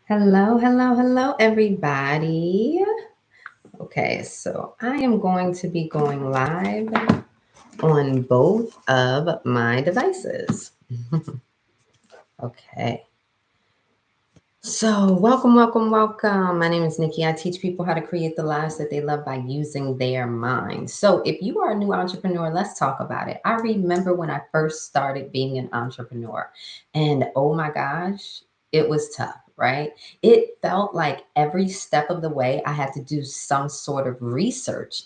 Hello, hello, hello, everybody. Okay, so I am going to be going live on both of my devices. Okay, so welcome, welcome, welcome. My name is Nikki. I teach people how to create the lives that they love by using their mind. So if you are a new entrepreneur, let's talk about it. I remember when I first started being an entrepreneur, and oh my gosh, it was tough, right? It felt like every step of the way I had to do some sort of research.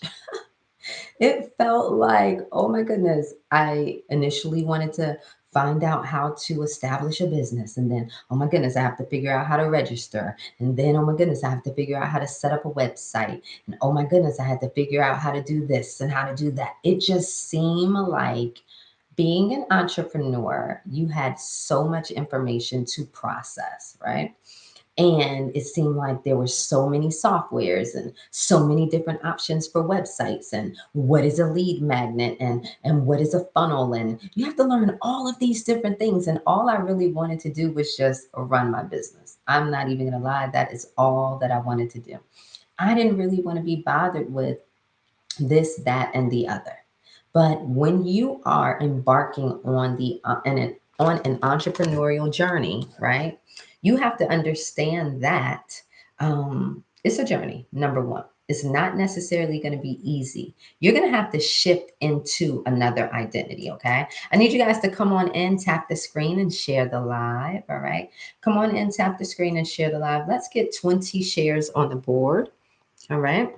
It felt like, oh my goodness, I initially wanted to find out how to establish a business. And then, oh my goodness, I have to figure out how to register. And then, oh my goodness, I have to figure out how to set up a website. And oh my goodness, I had to figure out how to do this and how to do that. It just seemed like being an entrepreneur, you had so much information to process, right? And it seemed like there were so many softwares and so many different options for websites and what is a lead magnet and what is a funnel, and you have to learn all of these different things, and all I really wanted to do was just run my business. I'm not even going to lie, that is all that I wanted to do. I didn't really want to be bothered with this, that, and the other. But when you are embarking on an entrepreneurial journey, right? You have to understand that it's a journey. Number one, it's not necessarily going to be easy. You're going to have to shift into another identity. Okay, I need you guys to come on in, tap the screen, and share the live. All right, come on in, tap the screen, and share the live. Let's get 20 shares on the board. All right.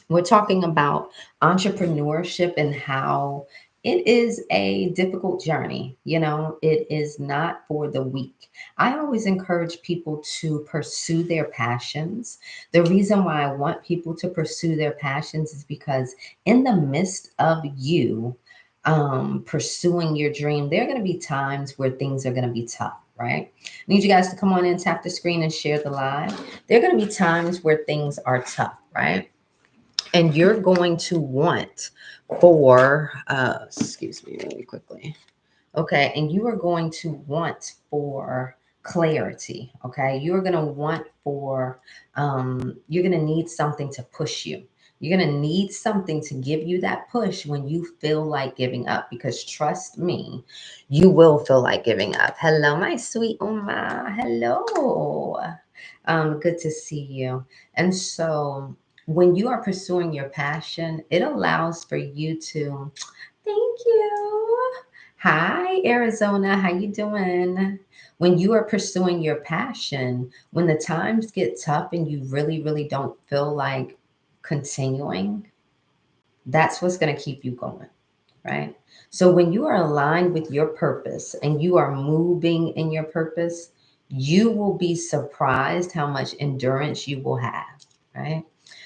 We're talking about entrepreneurship and how it is a difficult journey. You know, it is not for the weak. I always encourage people to pursue their passions. The reason why I want people to pursue their passions is because in the midst of you pursuing your dream, there are going to be times where things are going to be tough. Right? I need you guys to come on in, tap the screen, and share the live. There are going to be times where things are tough, right? And you're going to want for excuse me really quickly. Okay, and you are going to want for clarity. Okay, you're going to want for you're going to need something to push you. You're going to need something to give you that push when you feel like giving up, because trust me, you will feel like giving up. Hello, my sweet Uma. Hello. Good to see you. And so when you are pursuing your passion, it allows for you to, thank you. Hi, Arizona. How you doing? When you are pursuing your passion, when the times get tough and you really, really don't feel like continuing, that's what's going to keep you going, right? So when you are aligned with your purpose and you are moving in your purpose, you will be surprised how much endurance you will have, right?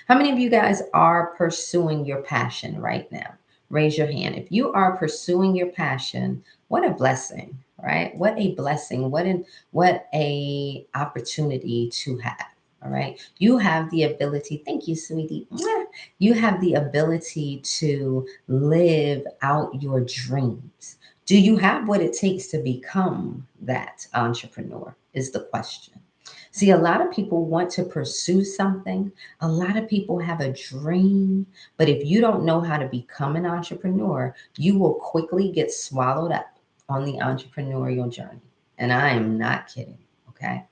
How many of you guys are pursuing your passion right now? Raise your hand. If you are pursuing your passion, what a blessing, right? What a blessing. What a opportunity to have. All right. You have the ability. Thank you, sweetie. Mwah. You have the ability to live out your dreams. Do you have what it takes to become that entrepreneur? Is the question. See, a lot of people want to pursue something. A lot of people have a dream, but if you don't know how to become an entrepreneur, you will quickly get swallowed up on the entrepreneurial journey. And I am not kidding, okay?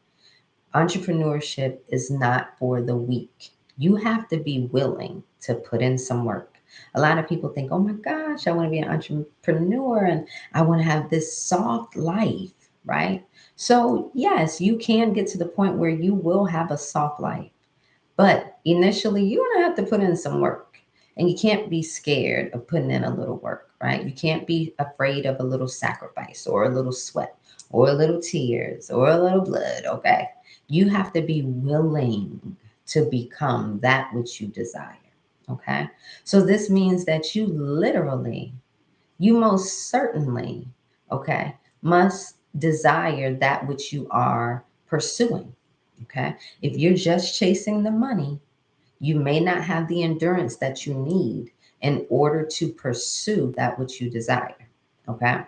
Entrepreneurship is not for the weak. You have to be willing to put in some work. A lot of people think, oh my gosh, I want to be an entrepreneur and I want to have this soft life, right? So, yes, you can get to the point where you will have a soft life. But initially, you're going to have to put in some work. And you can't be scared of putting in a little work, right? You can't be afraid of a little sacrifice or a little sweat or a little tears or a little blood, okay? You have to be willing to become that which you desire, okay? So this means that you literally, you most certainly, okay, must desire that which you are pursuing, okay? If you're just chasing the money, you may not have the endurance that you need in order to pursue that which you desire, okay?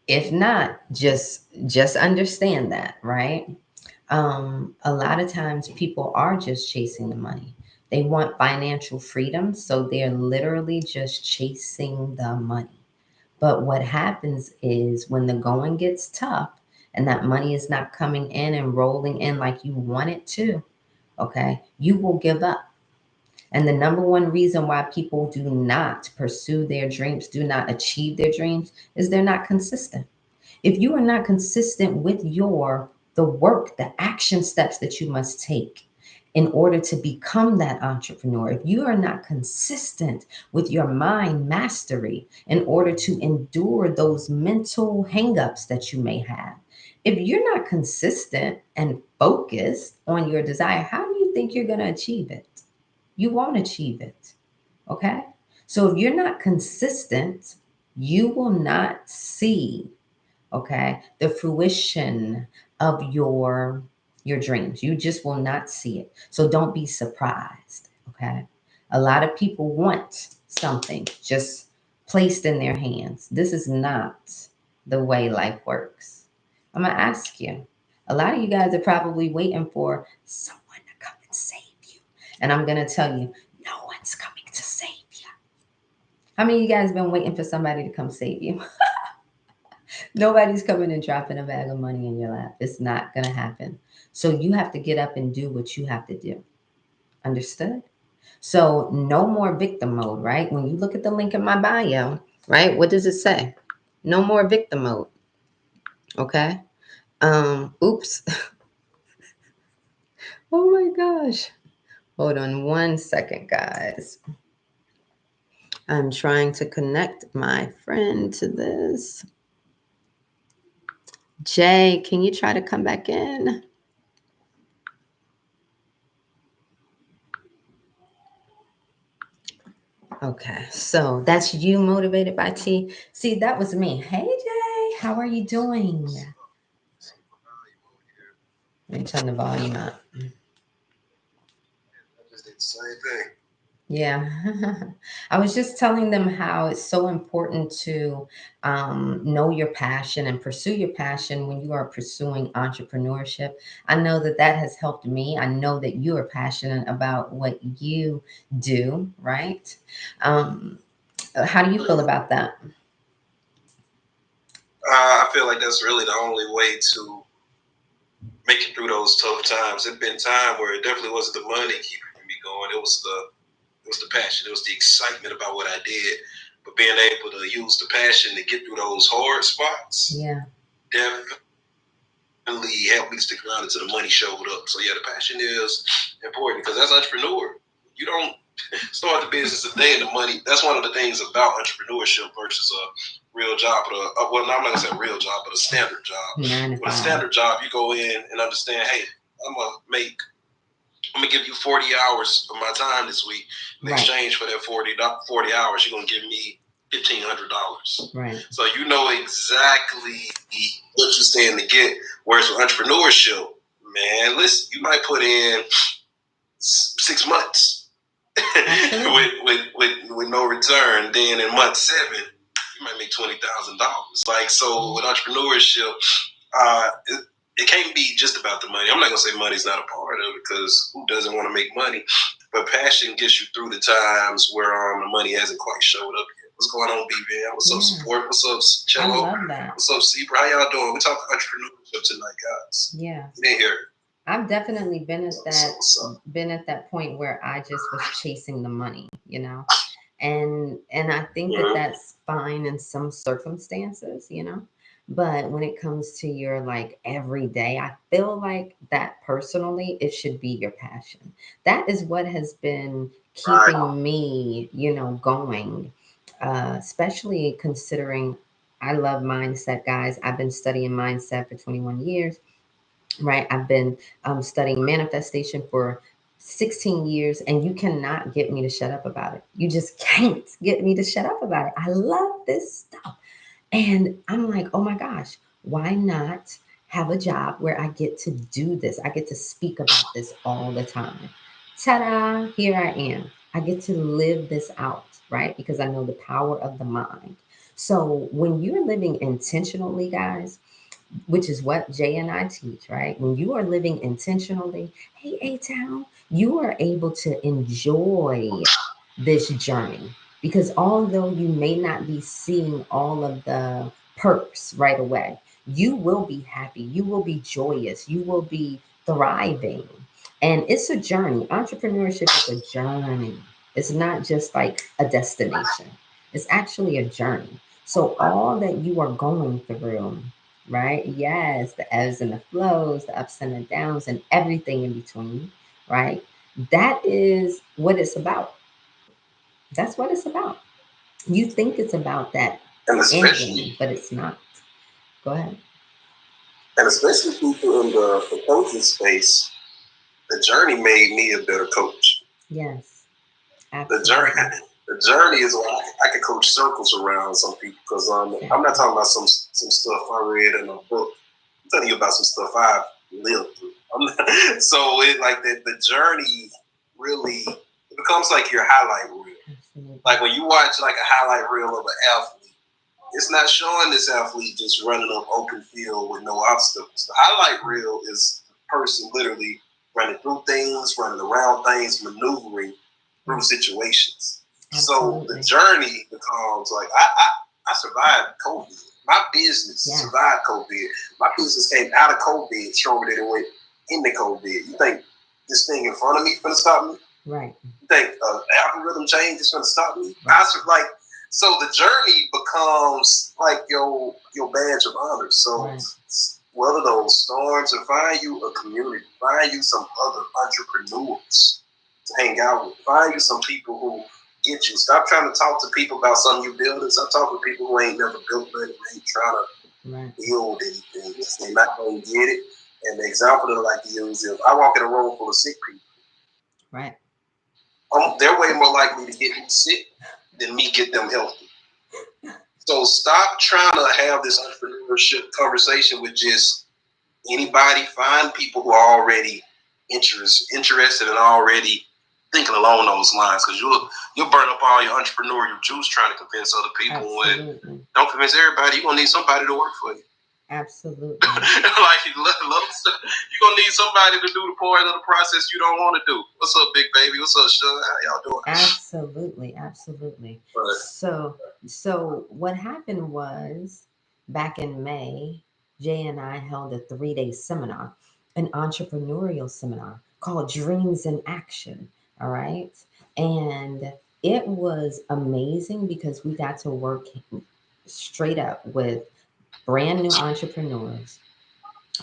If not, just understand that, right? A lot of times people are just chasing the money. They want financial freedom, so they're literally just chasing the money. But what happens is when the going gets tough and that money is not coming in and rolling in like you want it to, okay, you will give up. And the number one reason why people do not pursue their dreams, do not achieve their dreams, is they're not consistent. If you are not consistent with the work, the action steps that you must take in order to become that entrepreneur, if you are not consistent with your mind mastery in order to endure those mental hangups that you may have, if you're not consistent and focused on your desire, how do you think you're going to achieve it? You won't achieve it. Okay. So if you're not consistent, you will not see, okay, the fruition of your dreams. You just will not see it. So don't be surprised. Okay. A lot of people want something just placed in their hands. This is not the way life works. I'm gonna ask you. A lot of you guys are probably waiting for someone to come and save you. And I'm gonna tell you, no one's coming to save you. How many of you guys been waiting for somebody to come save you? Nobody's coming and dropping a bag of money in your lap. It's not going to happen. So you have to get up and do what you have to do. Understood? So no more victim mode, right? When you look at the link in my bio, right? What does it say? No more victim mode. Okay. Oops. Oh my gosh. Hold on one second, guys. I'm trying to connect my friend to this. Jay, can you try to come back in? Okay, so that's you motivated by T. See, that was me. Hey Jay, how are you doing? Let me turn the volume up. Same thing. Yeah, I was just telling them how it's so important to know your passion and pursue your passion when you are pursuing entrepreneurship. I know that that has helped me. I know that you are passionate about what you do, right? Um, how do you feel about that? I feel like that's really the only way to make it through those tough times. It'd been time where it definitely wasn't the money keeping me going. It was the passion. It was the excitement about what I did. But being able to use the passion to get through those hard spots, Yeah. definitely helped me stick around until the money showed up. So yeah, the passion is important because as an entrepreneur, you don't start the business today and the money. That's one of the things about entrepreneurship versus a real job. But well, no, I'm not gonna say a real job, but a standard job. 9 to With a 5. standard job, you go in and understand, hey, I'm gonna make. I'm gonna give you 40 hours of my time this week. In Right. exchange for that 40 hours, you're gonna give me $1,500. Right. So you know exactly what you stand to get. Whereas with entrepreneurship, man, listen, you might put in 6 months with no return. Then in month 7, you might make $20,000. Like so, with entrepreneurship, it can't be just about the money. I'm not gonna say money's not a part of it because who doesn't want to make money? But passion gets you through the times where the money hasn't quite showed up yet. What's going on, B-Man? What's up, Support? What's up, Cello? I love that. What's up, Zebra? How y'all doing? We talking entrepreneurship tonight, guys. Yeah. You didn't hear it. I've definitely been at that point where I just was chasing the money, and I think that that's fine in some circumstances. But when it comes to your like everyday, I feel like that personally, it should be your passion. That is what has been keeping me, going. Especially considering I love mindset, guys. I've been studying mindset for 21 years, right? I've been studying manifestation for 16 years, and you cannot get me to shut up about it. You just can't get me to shut up about it. I love this stuff. And I'm like, oh my gosh, why not have a job where I get to do this? I get to speak about this all the time. Ta da, here I am. I get to live this out, right? Because I know the power of the mind. So when you're living intentionally, guys, which is what Jay and I teach, right? When you are living intentionally, hey, A-Town, you are able to enjoy this journey because although you may not be seeing all of the perks right away, you will be happy, you will be joyous, you will be thriving. And it's a journey. Entrepreneurship is a journey. It's not just like a destination. It's actually a journey. So all that you are going through, right? Yes, the ebbs and the flows, the ups and the downs, and everything in between, right? That is what it's about. That's what it's about. You think it's about that And end especially, game, but it's not. Go ahead. and especially people in the coaching space, the journey made me a better coach. Yes, The journey, absolutely. the journey is why I can coach circles around some people because I'm not Exactly. talking about some stuff I read in a book. I'm telling you about some stuff I've lived through. So it like the journey really it becomes like your highlight reel. Absolutely. Like when you watch like a highlight reel of an athlete, it's not showing this athlete just running up open field with no obstacles. The highlight reel is the person literally running through things, running around things, maneuvering through situations. So the Absolutely. journey becomes like I survived COVID. My business Yes. survived COVID. My business came out of COVID stronger than it went into COVID. You think this thing in front of me is going to stop me? Right. You think algorithm change is going to stop me? Right. Like so, the journey becomes like your badge of honor. So right. Weather those storms and find you a community, find you some other entrepreneurs to hang out with, find you some people who get you. Stop trying to talk to people about something you building. Stop talking to people who ain't never built nothing, ain't trying to right. build anything. They're not going to get it. And the example that I like to use is I walk in a room full of sick people. Right. They're way more likely to get me sick than me get them healthy. So stop trying to have this entrepreneurship conversation with just anybody. Find people who are already interested and already thinking along those lines, because you'll burn up all your entrepreneurial juice trying to convince other people. Absolutely. When don't convince everybody. You're gonna need somebody to work for you. Absolutely. Like you're gonna need somebody to do the part of the process you don't want to do. What's up, big baby? What's up, Sean? How y'all doing? Absolutely, absolutely. Right. So what happened was back in May, Jay and I held a 3-day seminar, an entrepreneurial seminar called Dreams in Action. All right. And it was amazing because we got to work straight up with brand new entrepreneurs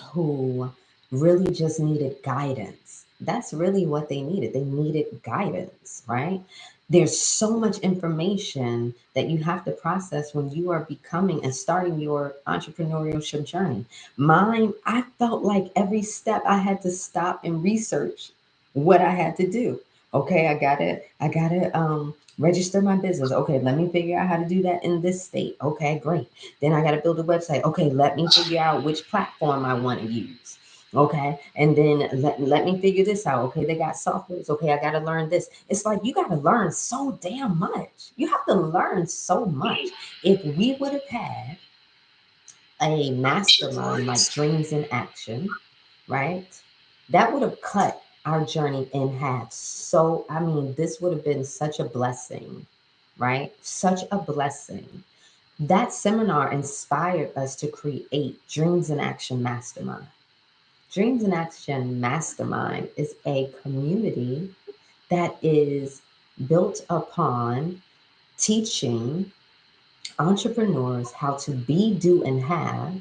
who really just needed guidance. That's really what they needed. They needed guidance, right? There's so much information that you have to process when you are becoming and starting your entrepreneurship journey. Mine, I felt like every step I had to stop and research what I had to do. Okay, I gotta register my business. Okay, let me figure out how to do that in this state. Okay, great. Then I got to build a website. Okay, let me figure out which platform I want to use. Okay, and then let me figure this out. Okay, they got softwares. Okay, I got to learn this. It's like you got to learn so damn much. You have to learn so much. If we would have had a mastermind like Dreams in Action, right? That would have cut our journey in half. So, I mean, this would have been such a blessing, right? Such a blessing. That seminar inspired us to create Dreams in Action Mastermind. Dreams in Action Mastermind is a community that is built upon teaching entrepreneurs how to be, do, and have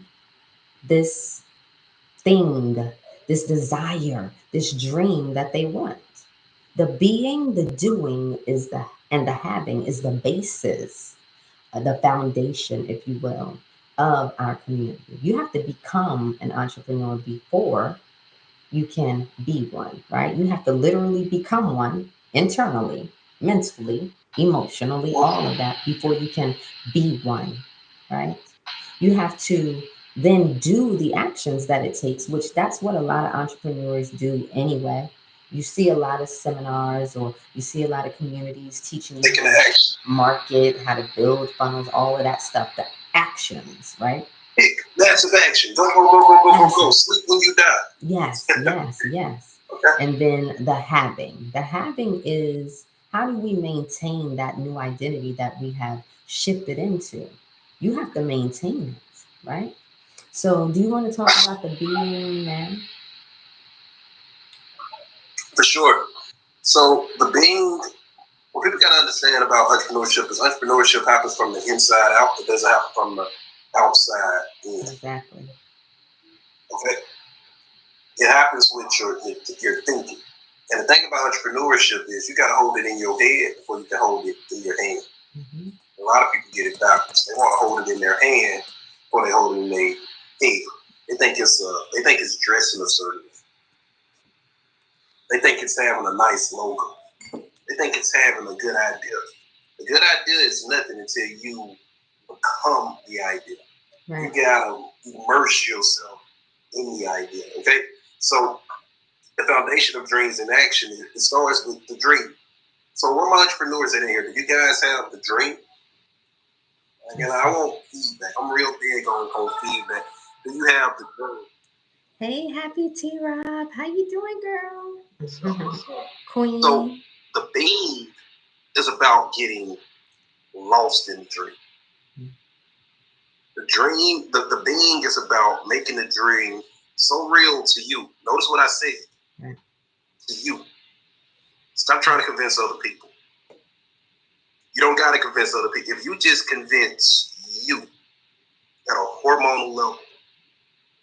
this thing, this desire, this dream that they want. The being, the doing is the and the having is the basis, the foundation, if you will, of our community. You have to become an entrepreneur before you can be one, right? You have to literally become one internally, mentally, emotionally, all of that before you can be one, right? You have to then do the actions that it takes, which that's what a lot of entrepreneurs do anyway. You see a lot of seminars or you see a lot of communities teaching you how to market, how to build funnels, all of that stuff, the actions, right? Massive action. Go. Sleep when you die. Yes, yes, yes. Okay. And then the having. The having is how do we maintain that new identity that we have shifted into? You have to maintain it, right? So, do you want to talk about the being now? For sure. So the being, what people got to understand about entrepreneurship is entrepreneurship happens from the inside out. It doesn't happen from the outside in. Exactly. Okay. It happens with your thinking. And the thing about entrepreneurship is you got to hold it in your head before you can hold it in your hand. Mm-hmm. A lot of people get it backwards. They want to hold it in their hand before they hold it in their head. They think it's dressing a certain way. They think it's having a nice logo. They think it's having a good idea. A good idea is nothing until you become the idea. Right. You gotta immerse yourself in the idea. Okay, so the foundation of dreams in action, it starts with the dream. So what my entrepreneurs in here, do you guys have the dream? Again, I want feedback. I'm real big on feedback. Do you have the dream? Hey, happy T-Rob. How you doing, girl? Queen. So the being is about getting lost in the dream. The dream, the being is about making the dream so real to you. Notice what I said. Right. To you. Stop trying to convince other people. You don't got to convince other people. If you just convince you at a hormonal level,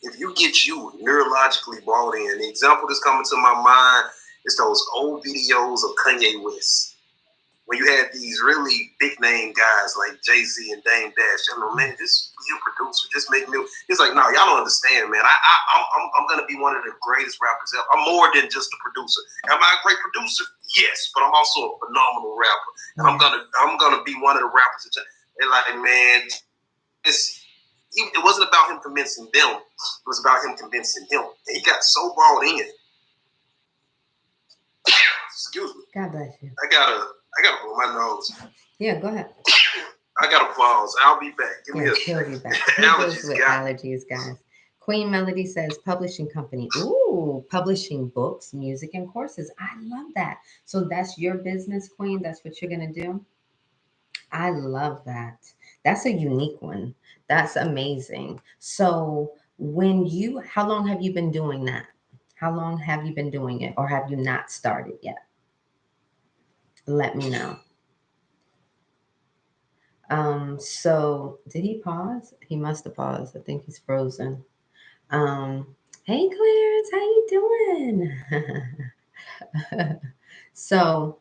if you get you neurologically bought in, the example that's coming to my mind is those old videos of Kanye West. When you had these really big name guys like Jay-Z and Dame Dash, you know, man, just be a producer, just make music. He's like, no, y'all don't understand, man. I'm gonna be one of the greatest rappers ever. I'm more than just a producer. Am I a great producer? Yes, but I'm also a phenomenal rapper. And I'm gonna be one of the rappers. They're like, man, it wasn't about him convincing them. It was about him convincing him. And he got so bought in. Excuse me. God bless you. I gotta blow my nose. Yeah, go ahead. I gotta pause. I'll be back. Give me a he'll be back. He goes with allergies, guys. Queen Melody says publishing company. Ooh, publishing books, music, and courses. I love that. So that's your business, Queen. That's what you're gonna do. I love that. That's a unique one. That's amazing. So how long have you been doing that? How long have you been doing it, or have you not started yet? Let me know. So did he pause? He must have paused. I think he's frozen. Hey Clarence, how you doing? So,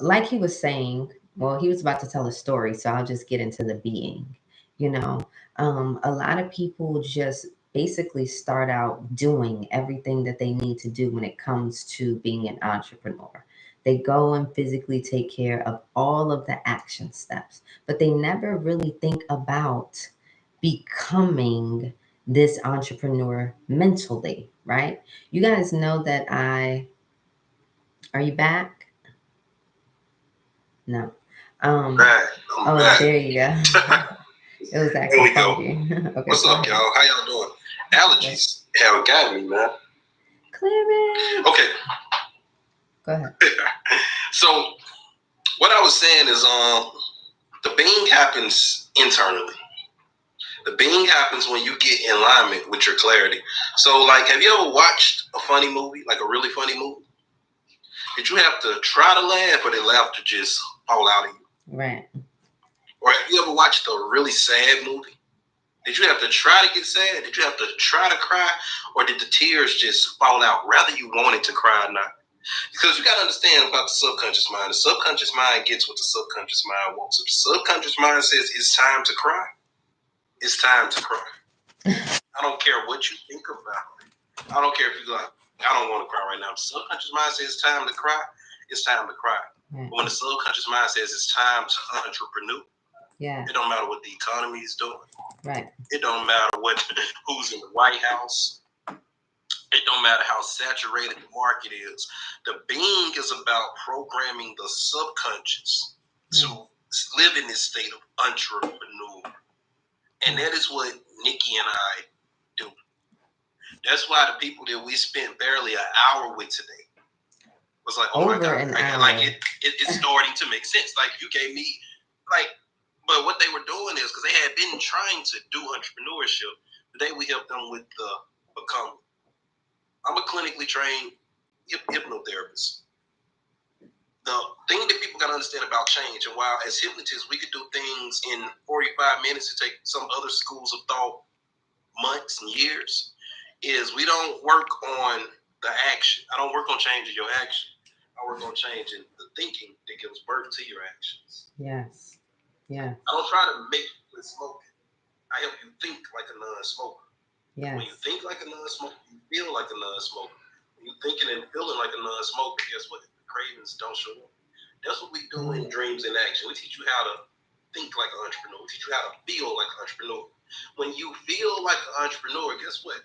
like he was saying, well, he was about to tell a story, so I'll just get into the being. You know, a lot of people just basically start out doing everything that they need to do when it comes to being an entrepreneur. They go and physically take care of all of the action steps, but they never really think about becoming this entrepreneur mentally, right? You guys know that are you back? No. I'm back. There you go. It was actually funky. Okay, what's up, y'all? How y'all doing? Allergies haven't got me, man. Clarence. Okay. Go ahead. So what I was saying is the being happens internally. The being happens when you get in alignment with your clarity. So, like, have you ever watched a funny movie, like a really funny movie? Did you have to try to laugh, or did laughter just fall out of you? Right. Or have you ever watched a really sad movie? Did you have to try to get sad? Did you have to try to cry? Or did the tears just fall out? Rather you wanted to cry or not. Because you got to understand about the subconscious mind. The subconscious mind gets what the subconscious mind wants. If the subconscious mind says it's time to cry, it's time to cry. I don't care what you think about it. I don't care if you're like, I don't want to cry right now. If the subconscious mind says it's time to cry, it's time to cry. Right. But when the subconscious mind says it's time to entrepreneur, it don't matter what the economy is doing. Right. It don't matter who's in the White House. It don't matter how saturated the market is. The being is about programming the subconscious to live in this state of entrepreneur. And that is what Nikki and I do. That's why the people that we spent barely an hour with today was like, oh my God. Like it's starting to make sense. Like you gave me, like, but what they were doing is because they had been trying to do entrepreneurship. Today we helped them with the become. I'm a clinically trained hypnotherapist. The thing that people got to understand about change, and while as hypnotists we could do things in 45 minutes to take some other schools of thought months and years, is we don't work on the action. I don't work on changing your action. I work on changing the thinking that gives birth to your actions. Yes. Yeah. I don't try to make you quit smoking. I help you think like a non-smoker. Yes. When you think like a non-smoker, you feel like a non-smoker. When you're thinking and feeling like a non-smoker, guess what? The cravings don't show up. That's what we do in Dreams in Action. We teach you how to think like an entrepreneur. We teach you how to feel like an entrepreneur. When you feel like an entrepreneur, guess what?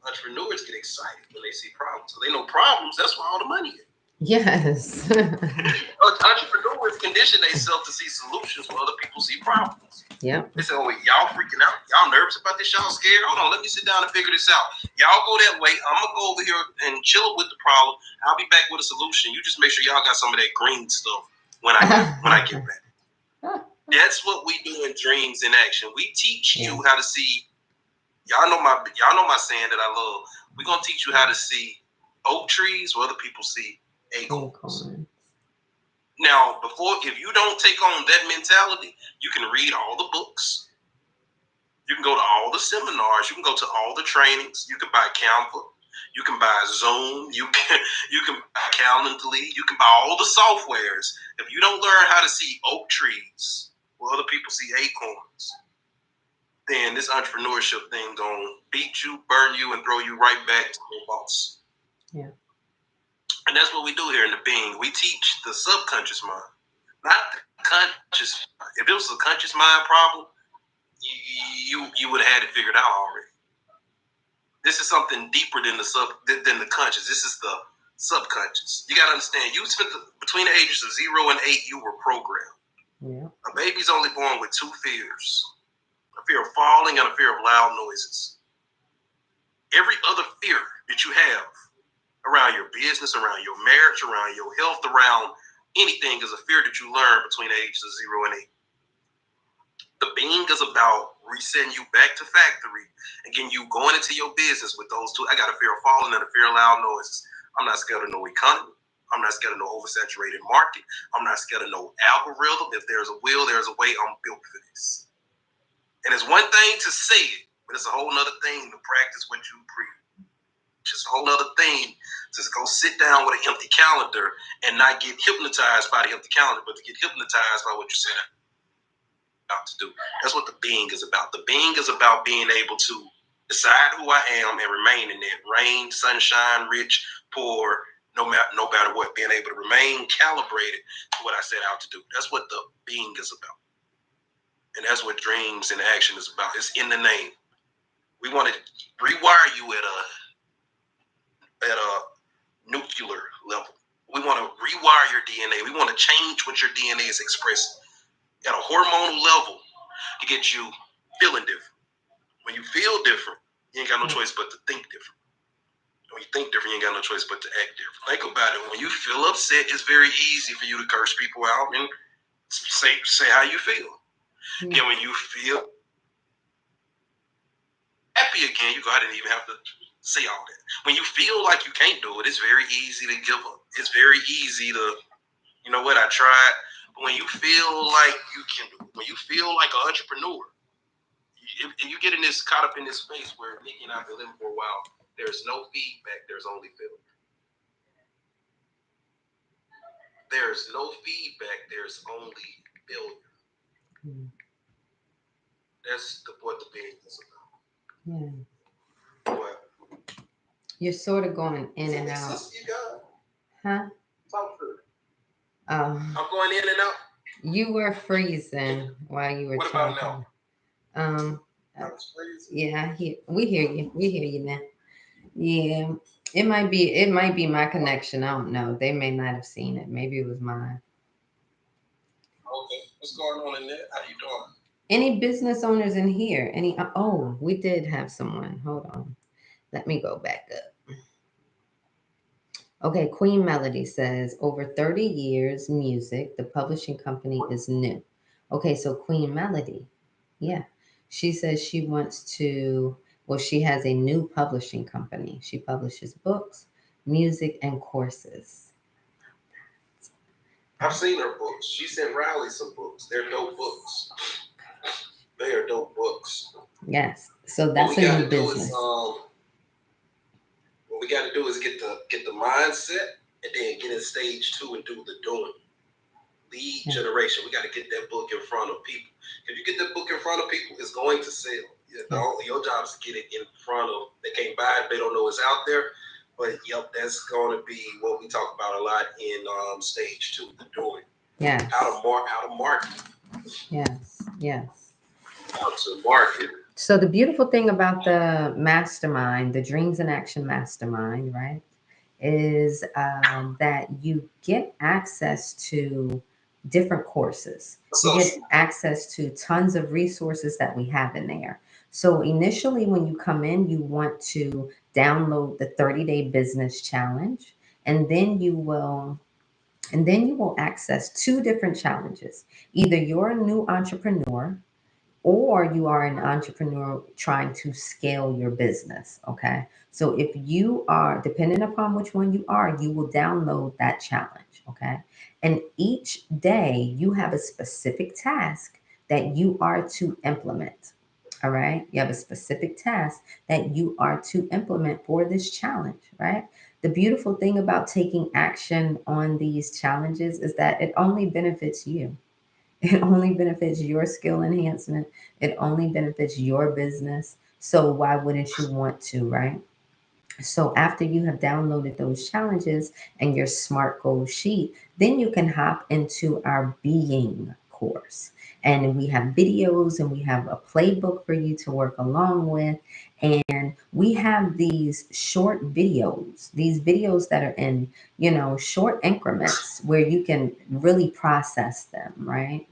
Entrepreneurs get excited when they see problems. So they know problems, that's why all the money is. Yes. Entrepreneurs condition themselves to see solutions where other people see problems. Yeah. They say, oh, wait, y'all freaking out? Y'all nervous about this? Y'all scared? Hold on, let me sit down and figure this out. Y'all go that way. I'm going to go over here and chill with the problem. I'll be back with a solution. You just make sure y'all got some of that green stuff when I get back. That's what we do in Dreams in Action. We teach you how to see. Y'all know my saying that I love. We're going to teach you how to see oak trees where other people see acorns. Now, if you don't take on that mentality, you can read all the books. You can go to all the seminars. You can go to all the trainings. You can buy Canva. You can buy Zoom. You can buy Calendly. You can buy all the softwares. If you don't learn how to see oak trees where other people see acorns, then this entrepreneurship thing gonna beat you, burn you, and throw you right back to your boss. Yeah. And that's what we do here in the Being. We teach the subconscious mind, not the conscious mind. If it was a conscious mind problem, you would have had it figured out already. This is something deeper than the conscious. This is the subconscious. You got to understand, you spent between the ages of 0 and 8, you were programmed. Yeah. A baby's only born with 2 fears. A fear of falling and a fear of loud noises. Every other fear that you have around your business, around your marriage, around your health, around anything is a fear that you learn between the ages of 0 and 8. The Being is about resetting you back to factory. Again, you going into your business with those 2. I got a fear of falling and a fear of loud noises. I'm not scared of no economy. I'm not scared of no oversaturated market. I'm not scared of no algorithm. If there's a will, there's a way. I'm built for this. And it's one thing to say it, but it's a whole nother thing to practice what you preach. It's a whole nother thing to go sit down with an empty calendar and not get hypnotized by the empty calendar, but to get hypnotized by what you said out to do. That's what the Being is about. The Being is about being able to decide who I am and remain in it. Rain, sunshine, rich, poor, no matter what, being able to remain calibrated to what I set out to do. That's what the Being is about. And that's what Dreams in Action is about. It's in the name. We want to rewire you at a nuclear level. We want to rewire your DNA. We want to change what your DNA is expressing at a hormonal level to get you feeling different. When you feel different, you ain't got no choice but to think different. When you think different, you ain't got no choice but to act different. Think about it. When you feel upset, it's very easy for you to curse people out and say how you feel. And when you feel happy again, you go ahead and even have to say all that. When you feel like you can't do it, it's very easy to give up. It's very easy to, you know what, I tried. But when you feel like you can do it, when you feel like an entrepreneur, if you get caught up in this space where Nikki and I have been living for a while, there's no feedback, there's only failure. There's no feedback, there's only failure. That's what the Being is about. Yeah. What? You're sort of going in and out. Huh? Talk to it. I'm going in and out. You were freezing while you were talking. What about now? Yeah, we hear you. We hear you now. Yeah. It might be my connection. I don't know. They may not have seen it. Maybe it was mine. Okay. What's going on in there? How you doing? Any business owners in here? Any? Oh, we did have someone. Hold on. Let me go back up. Okay, Queen Melody says over 30 years music, the publishing company is new. Okay, so Queen Melody, yeah. She says she wants to, well, she has a new publishing company. She publishes books, music, and courses. I've seen her books. She sent Riley some books. They're dope books. They are dope books. Yes. So What we that's a got new to do is business. what we got to do is get the mindset and then get in stage 2 and do the doing. Lead generation. We got to get that book in front of people. If you get that book in front of people, it's going to sell. Your job is to get it in front of. They can't buy it. They don't know it's out there. But yep, that's going to be what we talk about a lot in stage 2, the doing. Yeah. How to market. Yes. Yes. How to market. So the beautiful thing about the mastermind, the Dreams in Action Mastermind, right, is that you get access to different courses. You get access to tons of resources that we have in there. So initially, when you come in, you want to download the 30-day business challenge, and then you will access two different challenges. Either you're a new entrepreneur or you are an entrepreneur trying to scale your business. Okay. So if you are, depending upon which one you are, you will download that challenge. Okay. And each day you have a specific task that you are to implement. All right. You have a specific task that you are to implement for this challenge. Right. The beautiful thing about taking action on these challenges is that it only benefits you. It only benefits your skill enhancement. It only benefits your business. So why wouldn't you want to, right? So after you have downloaded those challenges and your SMART goal sheet, then you can hop into our being course. And we have videos and we have a playbook for you to work along with. And we have these short videos, these videos that are in, short increments where you can really process them, right?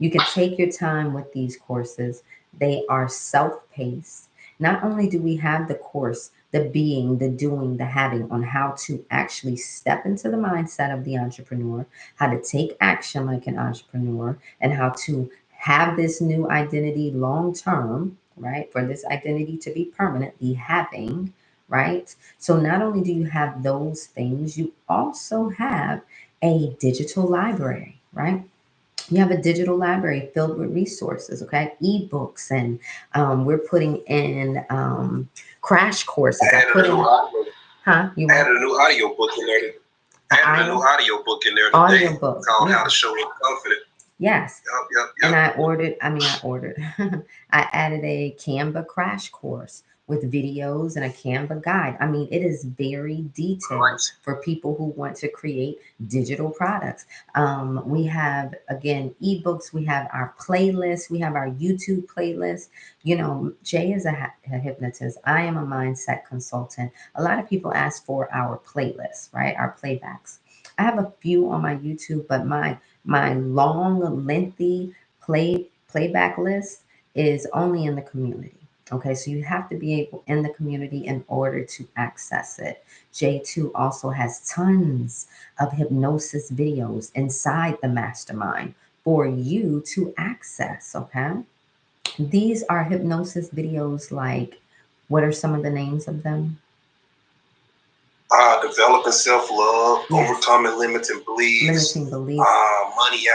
You can take your time with these courses. They are self-paced. Not only do we have the course, the being, the doing, the having on how to actually step into the mindset of the entrepreneur, how to take action like an entrepreneur, and how to have this new identity long term, right? For this identity to be permanent, the having, right? So not only do you have those things, you also have a digital library, right? You have a digital library filled with resources, okay? Ebooks, and we're putting in crash courses. I put in, huh? You added a new audio book in there. Added a new audio book in there today. Audio book called How to Show Up Confident. Yes. Yep. And I ordered, I added a Canva crash course with videos and a Canva guide. I mean, it is very detailed for people who want to create digital products. We have, again, ebooks. We have our playlist. We have our YouTube playlist. Jay is a hypnotist. I am a mindset consultant. A lot of people ask for our playlist, right? Our playbacks. I have a few on my YouTube, but my long, lengthy playback list is only in the community. Okay, so you have to be able in the community in order to access it. J2 also has tons of hypnosis videos inside the mastermind for you to access. Okay, these are hypnosis videos like, what are some of the names of them? Developing self-love, yes. Overcoming limiting beliefs, money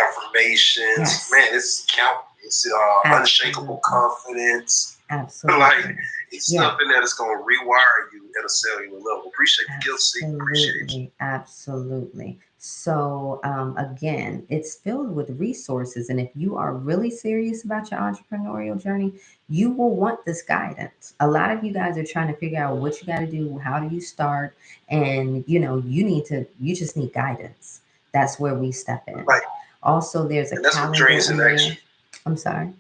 affirmations. Yes. Man, it's unshakable confidence. Absolutely. Like, it's stuff in there that's going to rewire you at a cellular level. Appreciate the gift, seek. Appreciate you. Absolutely. So, again, it's filled with resources. And if you are really serious about your entrepreneurial journey, you will want this guidance. A lot of you guys are trying to figure out what you got to do. How do you start? And, you just need guidance. That's where we step in. Right. Also, there's a calendar in there. I'm sorry.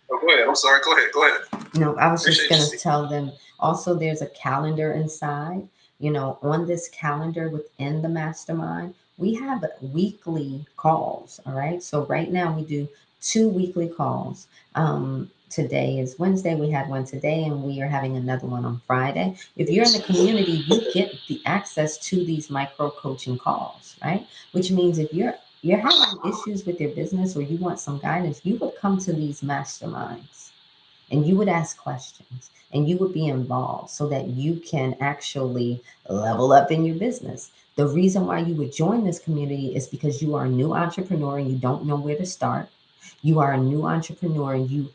Oh, go ahead. I'm sorry. Go ahead. No, I was just going to tell them. Also, there's a calendar inside. On this calendar within the mastermind, we have weekly calls. All right. So right now we do 2 weekly calls. Today is Wednesday. We had one today, and we are having another one on Friday. If you're in the community, you get the access to these micro coaching calls, right? Which means if you're having issues with your business or you want some guidance, you would come to these masterminds and you would ask questions and you would be involved so that you can actually level up in your business. The reason why you would join this community is because you are a new entrepreneur and you don't know where to start. You are a new entrepreneur and you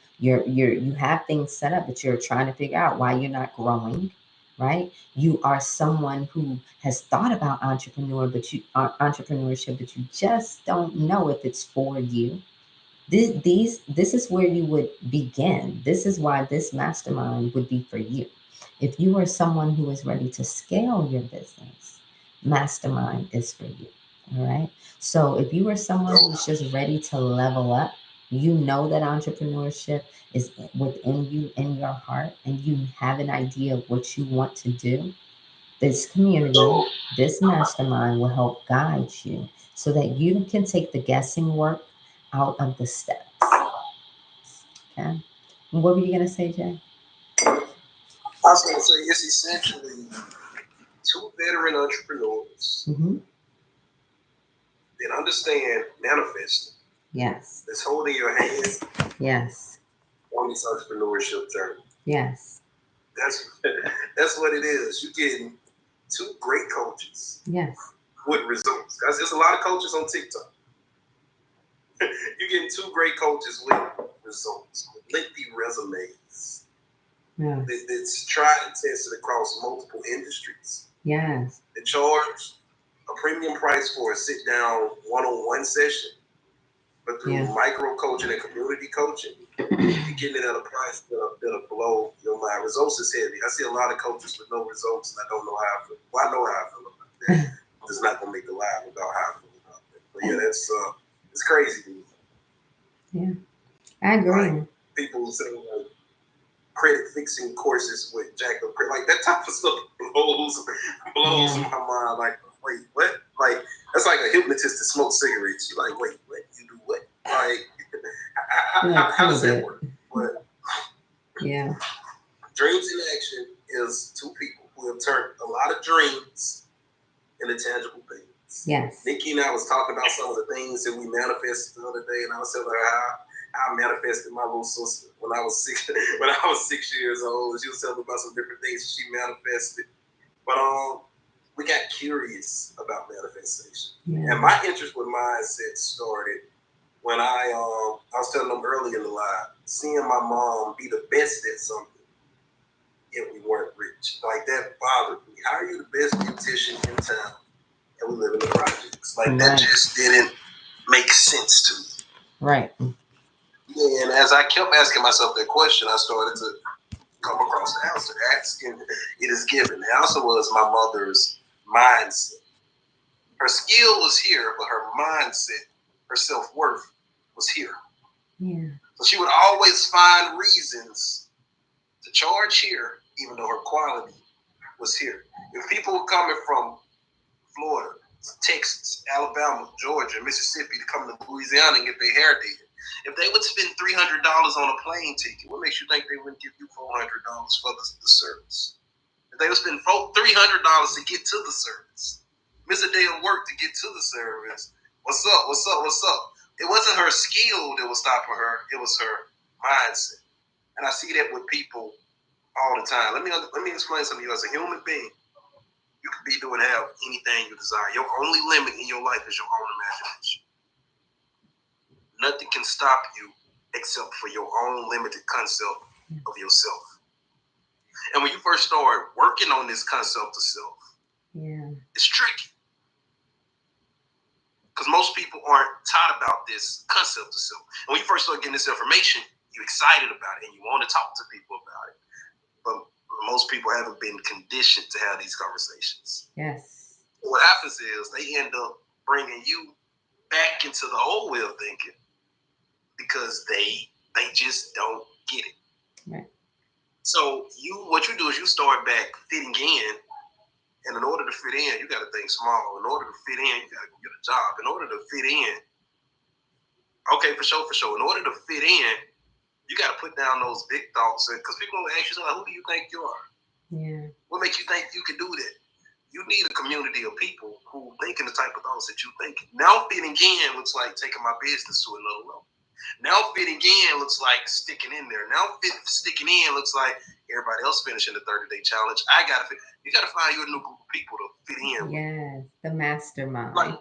have things set up, but you're trying to figure out why you're not growing, right? You are someone who has thought about entrepreneurship, but you just don't know if it's for you. This is where you would begin. This is why this mastermind would be for you. If you are someone who is ready to scale your business, mastermind is for you. All right. So if you are someone who's just ready to level up, you know that entrepreneurship is within you, in your heart, and you have an idea of what you want to do. This community, this mastermind will help guide you so that you can take the guessing work out of the steps. Okay. And what were you gonna say, Jay? I was going to say it's essentially two veteran entrepreneurs that understand manifesting. Yes. That's holding your hand. Yes. On this entrepreneurship journey. Yes. That's what it is. You're getting two great coaches. Yes. With results. Guys, there's a lot of coaches on TikTok. You're getting two great coaches with results, with lengthy resumes. Yes. That's tried and tested across multiple industries. Yes. They charge a premium price for a sit-down one-on-one session, but through micro coaching and community coaching, you're getting it at a price that'll blow your mind. Results is heavy. I see a lot of coaches with no results, and I don't know how I feel. Well, I know how I feel about that. I'm just not gonna make a live about how I feel about that. But yeah, that's it's crazy to me. Yeah, I agree. Like, people say like credit fixing courses with Jack of Credit, like that type of stuff blows my mind. Like, wait, what? Like, that's like a hypnotist that smokes cigarettes. You're like, wait, what? You do what? Like, how does that work? But yeah, Dreams in Action is two people who have turned a lot of dreams into tangible things. Yes. Nikki and I was talking about some of the things that we manifested the other day, and I was telling her how I manifested my little sister when I was 6 years old. She was telling me about some different things that she manifested. But we got curious about manifestation. Yeah. And my interest with mindset started when I was telling them early in the live, seeing my mom be the best at something, yet we weren't rich. Like, that bothered me. How are you the best beautician in town and we live in the projects? Like, that just didn't make sense to me. Right. Yeah, and as I kept asking myself that question, I started to come across the answer. Asking, it is given. The answer was my mother's mindset. Her skill was here, but her mindset, her self-worth was here. Yeah. So she would always find reasons to charge here, even though her quality was here. If people were coming from Florida, Texas, Alabama, Georgia, Mississippi to come to Louisiana and get their hair did, if they would spend $300 on a plane ticket, what makes you think they wouldn't give you $400 for the service? If they would spend $300 to get to the service, miss a day of work to get to the service, what's up, what's up, what's up? It wasn't her skill that was stopping her, it was her mindset. And I see that with people all the time. Let me explain something to you. As a human being, you can be doing have anything you desire. Your only limit in your life is your own imagination. Nothing can stop you except for your own limited concept of yourself. And when you first start working on this concept of self, it's tricky. Because most people aren't taught about this concept of self. And when you first start getting this information, you're excited about it and you want to talk to people about it. But most people haven't been conditioned to have these conversations. Yes. What happens is they end up bringing you back into the old way of thinking because they just don't get it. Right. So what you do is you start back fitting in, and in order to fit in, you got to think small. In order to fit in, you got to go get a job. In order to fit in, Okay, for sure, for sure. In order to fit in, you got to put down those big thoughts, because people will ask you, like, who do you think you are? Yeah. What makes you think you can do that? You need a community of people who thinking the type of thoughts that you think. Now fitting in looks like taking my business to another level. Now fitting in looks like sticking in there. Now sticking in looks like everybody else finishing the 30-day challenge. I gotta fit. You gotta find you a new group of people to fit in. Yes, the mastermind. Like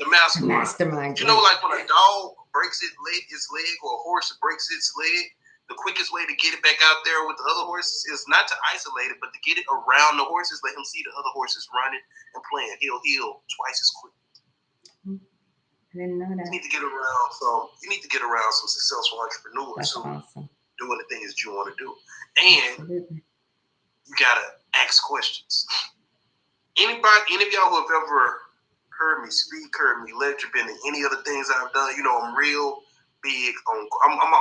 the mastermind. Mastermind. You know, like when a dog breaks its leg, or a horse breaks its leg, the quickest way to get it back out there with the other horses is not to isolate it, but to get it around the horses, let him see the other horses running and playing. He'll heal twice as quick. I didn't know that. You need to get around some successful entrepreneurs. That's who awesome. doing the things that you want to do. And Absolutely. you gotta ask questions. Any of y'all who have ever heard me speak, heard me lecture, been in any other things I've done, you know I'm real big on.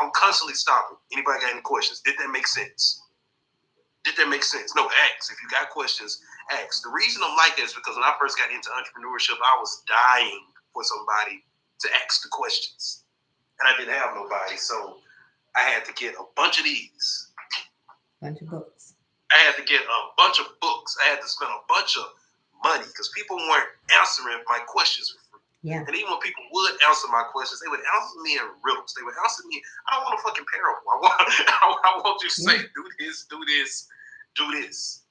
I'm constantly stopping. Anybody got any questions? Did that make sense? Did that make sense? No, ask. If you got questions, ask. The reason I'm like that is because when I first got into entrepreneurship, I was dying for somebody to ask the questions, and I didn't have nobody, so I had to get a bunch of these. Bunch of books. I had to get a bunch of books. I had to spend a bunch of money because people weren't answering my questions for free. Yeah. And even when people would answer my questions, they would answer me in riddles. They would answer me, I don't want a fucking parable. I want you to say, do this, do this, do this.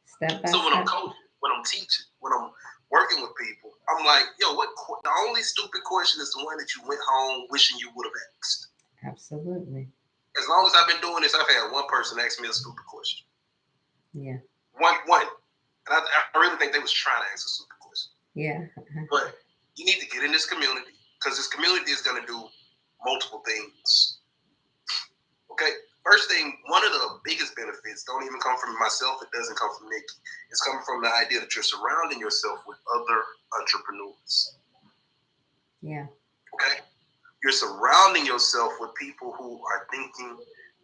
Step by So when step. I'm coaching, when I'm teaching, when I'm working with people, I'm like, yo, the only stupid question is the one that you went home wishing you would have asked. Absolutely. As long as I've been doing this, I've had one person ask me a stupid question. Yeah. One. And I really think they was trying to ask a stupid question. Yeah. But you need to get in this community, because this community is going to do multiple things. Okay? First thing, one of the biggest benefits don't even come from myself. It doesn't come from Nikki. It's coming from the idea that you're surrounding yourself with other entrepreneurs. Yeah. Okay? You're surrounding yourself with people who are thinking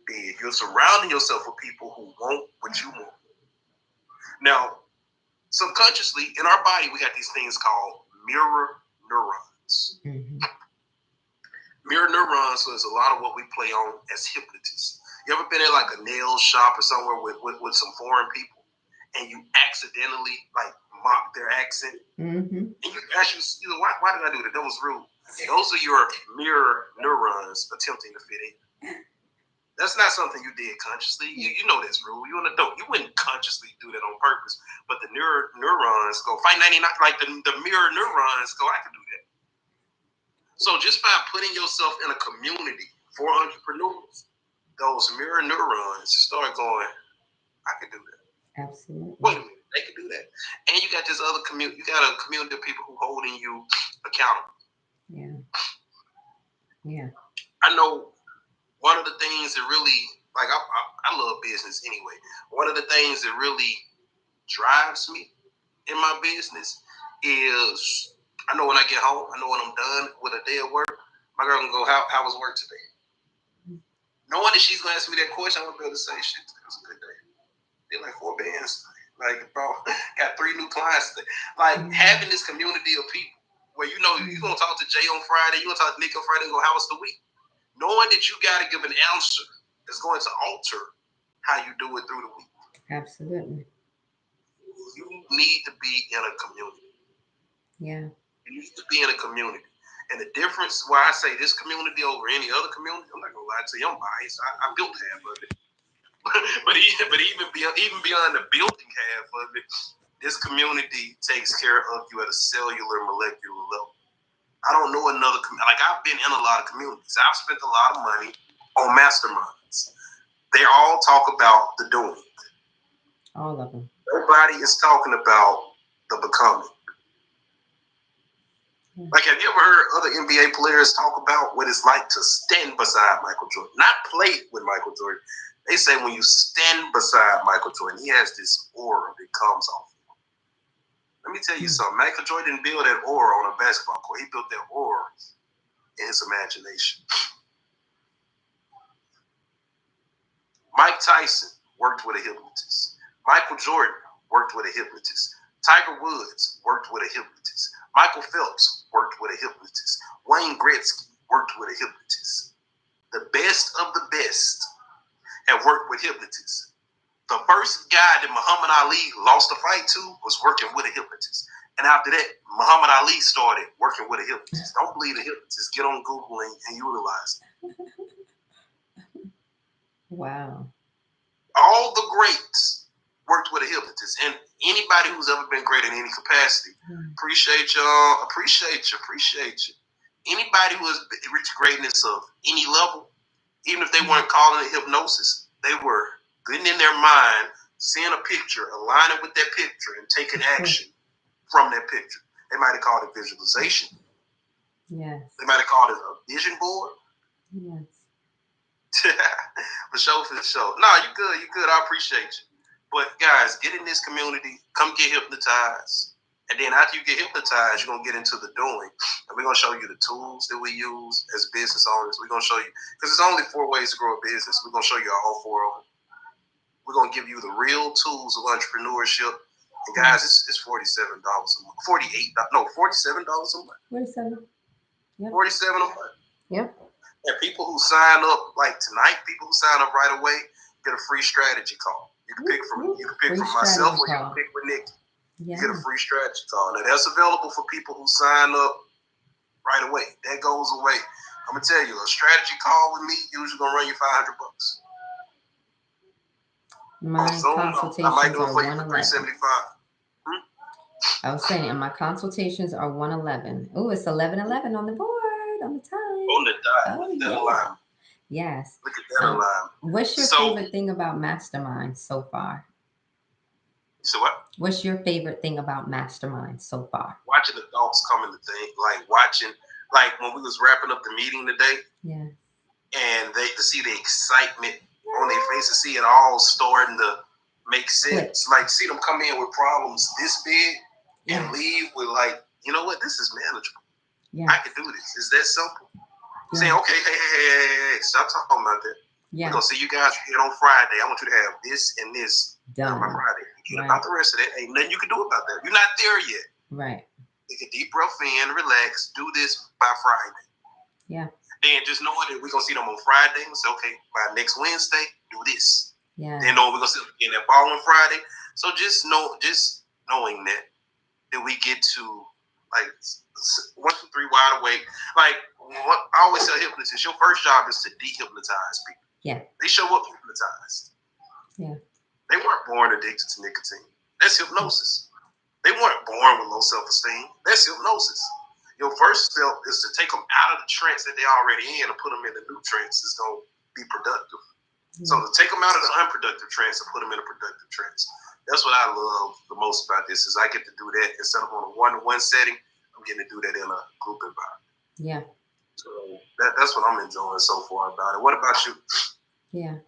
big. You're surrounding yourself with people who want what you want. Now, subconsciously, in our body, we got these things called mirror neurons. Mm-hmm. Mirror neurons is a lot of what we play on as hypnotists. You ever been in like a nail shop or somewhere with some foreign people, and you accidentally like mock their accent? Mm-hmm. And you ask you know, why did I do that? That was rude. Those are your mirror neurons attempting to fit in. That's not something you did consciously. You know that's rude. You're an adult. You wouldn't consciously do that on purpose. But the neurons go, fight 99, like the mirror neurons go, I can do that. So just by putting yourself in a community for entrepreneurs, those mirror neurons start going, I can do that. Absolutely. Wait a minute, they can do that. And you got this other community, you got a community of people who holding you accountable. Yeah. Yeah. I know one of the things that really, like, I love business anyway. One of the things that really drives me in my business is, I know when I get home, I know when I'm done with a day of work, my girl can go, how was work today? Mm-hmm. Knowing that she's going to ask me that question, I'm going to be able to say, shit, it was a good day. Did like 4 bands. Like, bro, got 3 new clients today. Like, having this community of people where, you know, you're going to talk to Jay on Friday, you're going to talk to Nick on Friday and go, how was the week? Knowing that you got to give an answer is going to alter how you do it through the week. Absolutely. You need to be in a community. Yeah. You need to be in a community. And the difference, why I say this community over any other community, I'm not going to lie to you, I'm biased. I built half of it. but even beyond the building half of it, this community takes care of you at a cellular, molecular level. I don't know another like I've been in a lot of communities. I've spent a lot of money on masterminds. They all talk about the doing. All of them. Everybody is talking about the becoming. Like, have you ever heard other NBA players talk about what it's like to stand beside Michael Jordan? Not play with Michael Jordan. They say when you stand beside Michael Jordan, he has this aura that comes off him. Let me tell you something. Michael Jordan didn't build that aura on a basketball court. He built that aura in his imagination. Mike Tyson worked with a hypnotist. Michael Jordan worked with a hypnotist. Tiger Woods worked with a hypnotist. Michael Phelps worked with a hypnotist. Wayne Gretzky worked with a hypnotist. The best of the best have worked with hypnotists. The first guy that Muhammad Ali lost the fight to was working with a hypnotist. And after that, Muhammad Ali started working with a hypnotist. Don't believe the hypnotist. Get on Google and utilize it. Wow. All the greats worked with a hypnotist. And anybody who's ever been great in any capacity, appreciate y'all, appreciate you. Anybody who has reached greatness of any level, even if they weren't calling it hypnosis, they were getting in their mind, seeing a picture, aligning with that picture, and taking action from that picture. They might have called it visualization. Yes. They might have called it a vision board. Yes. For sure. No, you good. I appreciate you. But guys, get in this community. Come get hypnotized. And then after you get hypnotized, you're going to get into the doing. And we're going to show you the tools that we use as business owners. We're going to show you, because there's only 4 ways to grow a business. We're going to show you all 4 of them. We're going to give you the real tools of entrepreneurship. And guys, it's $47 a month. $47 a month. 47. Yep. 47 a month. Yep. And people who sign up, like tonight, people who sign up right away get a free strategy call. You can pick from myself, or you can pick with Nikki. Yeah. You get a free strategy call. Now that's available for people who sign up right away. That goes away. I'm gonna tell you, a strategy call with me usually gonna run you $500. My consultations I might do it are for you for $375. I was saying, and my consultations are $111. Oh, it's 11:11 on the board, on the time. On the dot. Oh, that alignment. Yes. Look at that alignment. What's your favorite thing about Mastermind so far? So what? What's your favorite thing about Mastermind so far? Watching the thoughts come into thing, like when we was wrapping up the meeting today. Yeah. And to see the excitement on their faces, see it all starting to make sense. Like see them come in with problems this big and leave with like, you know what, this is manageable. Yeah. I can do this. It's that simple. Yeah. Saying, okay, hey, stop talking about that. Yeah. We're gonna see you guys here on Friday. I want you to have this and this done by Friday. Forget about the rest of that. Ain't nothing you can do about that. You're not there yet. Right. Take a deep breath in, relax, do this by Friday. Yeah. Then just knowing that we're gonna see them on Friday, and say, okay, by next Wednesday, do this. Yeah. Then knowing we're gonna see them again that following Friday. So just knowing that we get to like 1, 2, 3 wide awake. Like I always tell hypnotists, your first job is to dehypnotize people. Yeah. They show up hypnotized. Yeah. They weren't born addicted to nicotine. That's hypnosis. They weren't born with low self-esteem. That's hypnosis. Your first step is to take them out of the trance that they're already in and put them in a new trance that's going to be productive. Mm-hmm. So to take them out of the unproductive trance and put them in a productive trance. That's what I love the most about this is I get to do that instead of on a one-to-one setting. I'm getting to do that in a group environment. Yeah. So that's what I'm enjoying so far about it. What about you? Yeah.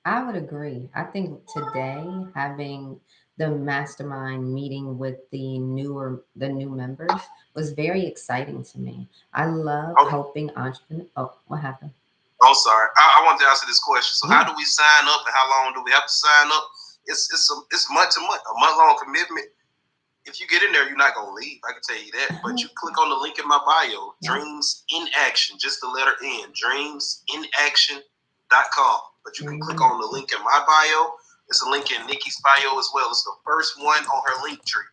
I would agree. I think today having the mastermind meeting with the new members was very exciting to me. I love helping entrepreneurs. Oh, what happened? Oh, sorry. I wanted to answer this question. So how do we sign up and how long do we have to sign up? It's month to month, a month-long commitment. If you get in there, you're not going to leave. I can tell you that. But you click on the link in my bio, Dreams in Action, just the letter N, dreamsinaction.com. But you can click on the link in my bio. It's a link in Nikki's bio as well. It's the first one on her link tree.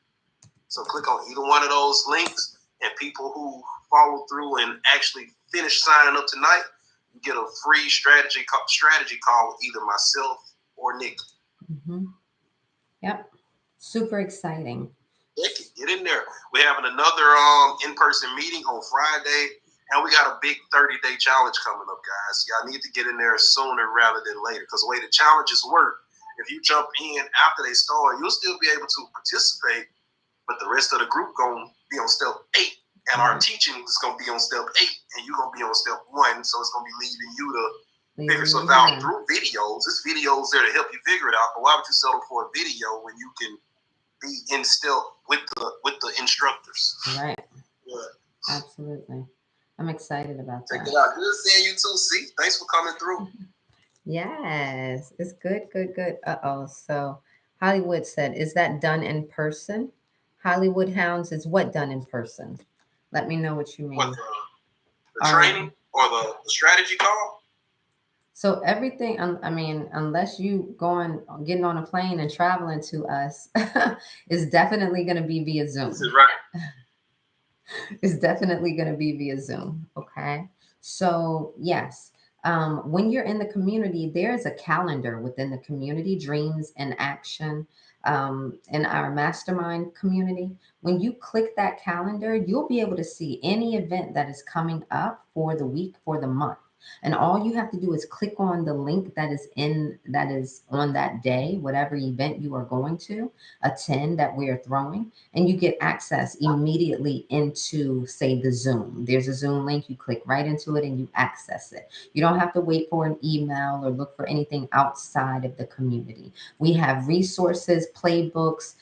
So click on either one of those links, and people who follow through and actually finish signing up tonight, you get a free strategy call with either myself or Nikki. Mm-hmm. Yep. Super exciting. Get in there. We're having another in-person meeting on Friday, and we got a big 30-day challenge coming up, guys. Y'all need to get in there sooner rather than later, because the way the challenges work, if you jump in after they start, you'll still be able to participate, but the rest of the group going to be on step 8, and our teaching is going to be on step 8, and you're going to be on step 1, so it's going to be leaving you to figure stuff out through videos. This video's there to help you figure it out, but why would you settle for a video when you can be in step with the instructors? Right. Yeah. Absolutely. I'm excited about that. Check it out. Good seeing you too, C. Thanks for coming through. Yes. It's good. Uh-oh. So Hollywood said, is that done in person? Hollywood Hounds is what done in person? Let me know what you mean. the training or the strategy call. So everything, I mean, unless you getting on a plane and traveling to us, is definitely going to be via This is Zoom. right. It's definitely going to be via Zoom. Okay. So, yes, when you're in the community, there's a calendar within the community, Dreams and Action, in our mastermind community. When you click that calendar, you'll be able to see any event that is coming up for the week, for the month. And all you have to do is click on the link that is on that day, whatever event you are going to attend that we are throwing, and you get access immediately into, say, the Zoom. There's a Zoom link, you click right into it and you access it. You don't have to wait for an email or look for anything outside of the community. We have resources, playbooks,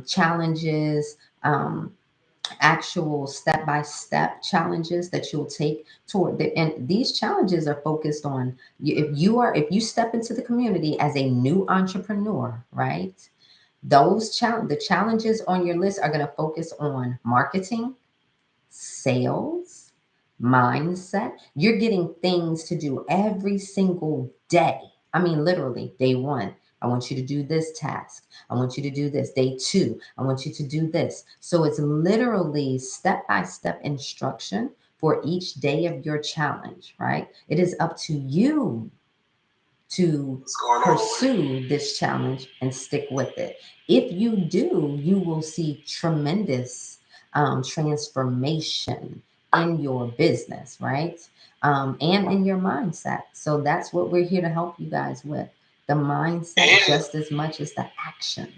challenges, actual step-by-step challenges that you'll take toward and these challenges are focused on if you step into the community as a new entrepreneur, right? The challenges on your list are going to focus on marketing, sales, mindset. You're getting things to do every single day. I mean, literally, day one, I want you to do this task. I want you to do this. Day two, I want you to do this. So it's literally step by step instruction for each day of your challenge, right? It is up to you to pursue this challenge and stick with it. If you do, you will see tremendous transformation in your business, right? And in your mindset. So that's what we're here to help you guys with, the mindset just as much as the actions.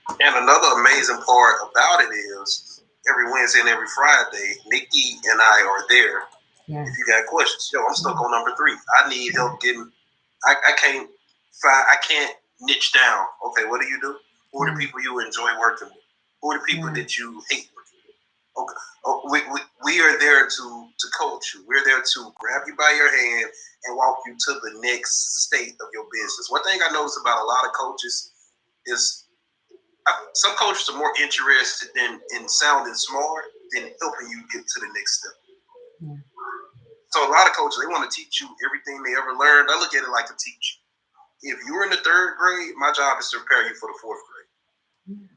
And another amazing part about it is every Wednesday and every Friday, Nikki and I are there. Yes. If you got questions, yo, I'm stuck on number 3. I need help getting. I can't find. I can't niche down. Okay, what do you do? Who are the people you enjoy working with? Who are the people that you hate working with? Okay, we are there to coach you. We're there to grab you by your hand and walk you to the next state of your business. One thing I notice about a lot of coaches is some coaches are more interested in sounding smart than helping you get to the next step. Yeah. So a lot of coaches, they want to teach you everything they ever learned. I look at it like a teacher. If you're in the 3rd grade, my job is to prepare you for the 4th grade. Yeah.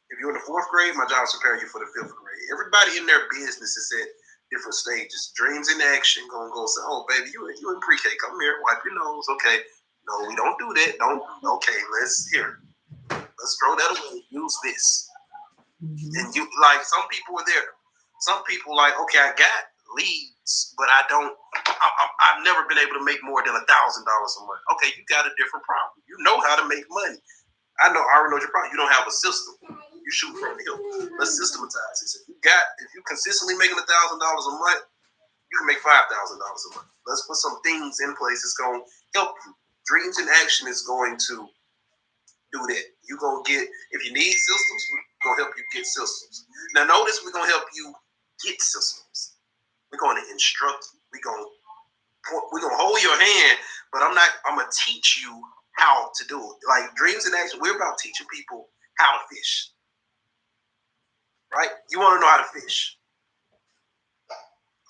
If you're in the 4th grade, my job is to prepare you for the 5th grade. Everybody in their business is at different stages. Dreams in Action gonna go say, "Oh, baby, you in pre-K? Come here, wipe your nose." Okay, no, we don't do that. Don't. Okay, let's throw that away. Use this. Mm-hmm. And you like some people are there. Some people like, okay, I got leads, but I've never been able to make more than $1,000 a month. Okay, you got a different problem. You know how to make money. I already know your problem. You don't have a system. You shoot from the hip. Let's systematize this. If you consistently making $1,000 a month, you can make $5,000 a month. Let's put some things in place that's going to help you. Dreams in Action is going to do that. You're going to get, if you need systems, we're going to help you get systems. Now, notice we're going to help you get systems. We're going to instruct you. We're going to hold your hand, but I'm going to teach you how to do it. Like Dreams in Action, we're about teaching people how to fish. Right? You want to know how to fish.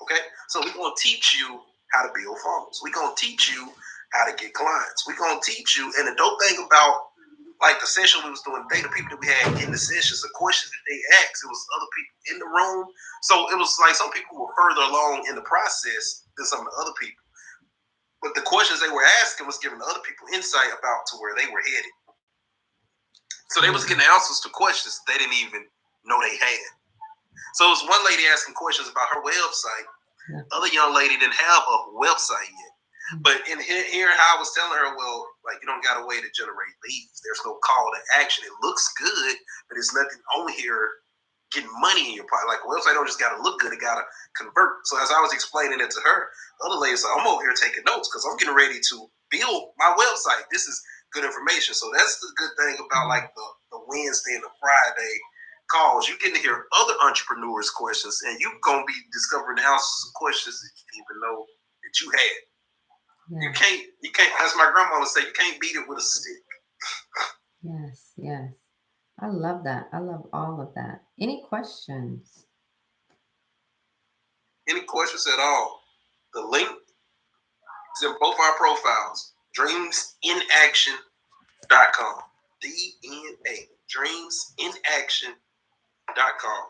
Okay? So we're going to teach you how to build funnels. We're going to teach you how to get clients. We're going to teach you, and the dope thing about like the session we was doing today, the people that we had in the sessions, the questions that they asked, it was other people in the room. So it was like some people were further along in the process than some of the other people. But the questions they were asking was giving the other people insight about to where they were headed. So they was getting answers to questions they didn't even know they had. So it was one lady asking questions about her website. Yeah. The other young lady didn't have a website yet. But in hearing how I was telling her, well, like you don't got a way to generate leads. There's no call to action. It looks good, but there's nothing on here getting money in your pocket. Like a website don't just got to look good. It got to convert. So as I was explaining it to her, the other lady said, I'm over here taking notes because I'm getting ready to build my website. This is good information. So that's the good thing about like the Wednesday and the Friday calls. You're getting to hear other entrepreneurs' questions, and you're going to be discovering the answers to questions that you didn't even know that you had. Yeah. You can't, as my grandma would say, you can't beat it with a stick. Yes, yes. I love that. I love all of that. Any questions? any questions at all, the link is in both our profiles. DreamsInAction.com. DNA. DreamsInAction.com.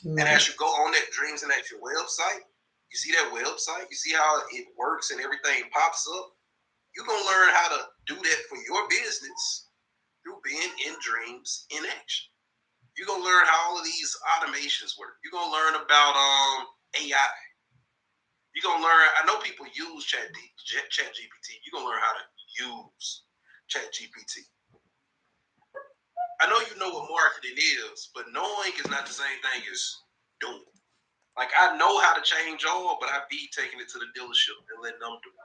And as you go on that Dreams in Action website, you see that website, you see how it works and everything pops up. You're going to learn how to do that for your business through being in Dreams in Action. You're going to learn how all of these automations work. You're going to learn about AI. You're going to learn, I know people use ChatGPT. You're going to learn how to use ChatGPT. I know you know what marketing is, but knowing is not the same thing as doing. Like, I know how to change oil, but I be taking it to the dealership and letting them do it.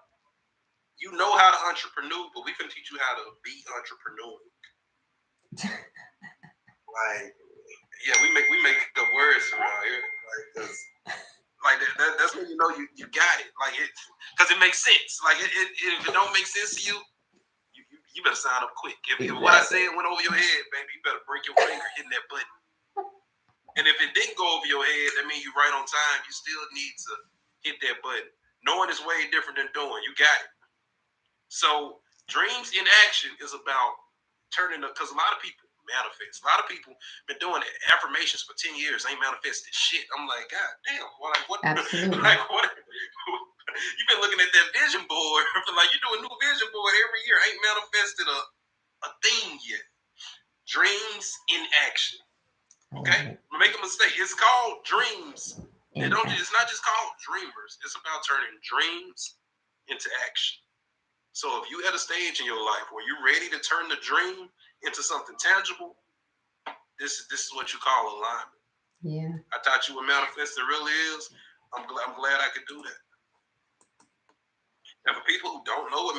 You know how to entrepreneur, but we can teach you how to be entrepreneuring. Like, yeah, we make the words around here, like that's when you know you got it. Like, it, because it makes sense. Like, if it don't make sense to you, you better sign up quick. If what I said went over your head, baby, you better break your finger hitting that button. And if it didn't go over your head, that means you're right on time. You still need to hit that button. Knowing is way different than doing. You got it. So Dreams in Action is about turning up, because a lot of people manifest. A lot of people been doing affirmations for 10 years, ain't manifested shit. I'm like, God damn, what? Absolutely. Like, what? You've been looking at that vision board, like you do a new vision board every year, ain't manifested a thing yet. Dreams in Action. Okay, make a mistake. It's called Dreams. It's not just called Dreamers. It's about turning dreams into action. So if you at a stage in your life where you're ready to turn the dream into something tangible, this is what you call alignment. Yeah. I taught you what manifesting really is. I'm glad I could do that. And for people who don't know what